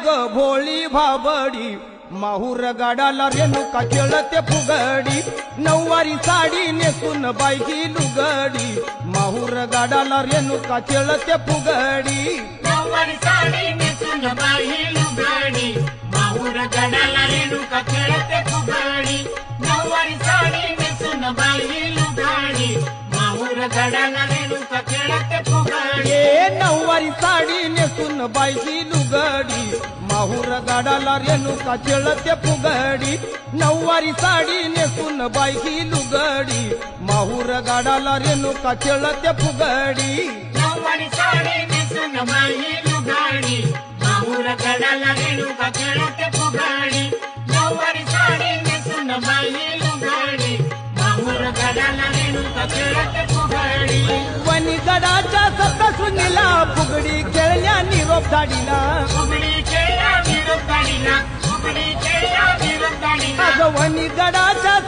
ग भोळी भाबडी माहूर गाडाला रेणुका खेळते फुगडी नऊवारी साडी नेसून बायकी लुगडी माहूर गाडाला रेणुका खेळते फुगडी नऊवारी साडी नेसून बाई लुगडी माहूर गडाला रेणुका खेळते फुगडी नऊवारी साडी नेसून बाई लुगडी माहूर गडाला रेणुका खेळते फुगडी ए नऊवारी साडी नेसून बायकी लुगडी माहूर गाडाला रेणुका खेळते फुगडी नऊवारी साडी नेसून बायकी लुगडी माहूर गाडाला रेणुका खेळते फुगडी नऊवारी साडी नेसून बाई लुगडी माहूर गडाला रेणुका खेळते फुगडी नऊवारी साडी नेसून बाई लुगडी माहूर गडाला रेणुका खेळते फुगडी वनी गडाच्या सप्तशृंगीला फुगडी खेळल्या निरोप धाडीला फुगडी खेळा निरोप गाडीला फुगडी खेळा निरोप गाडीला अगं वनी गडाच्या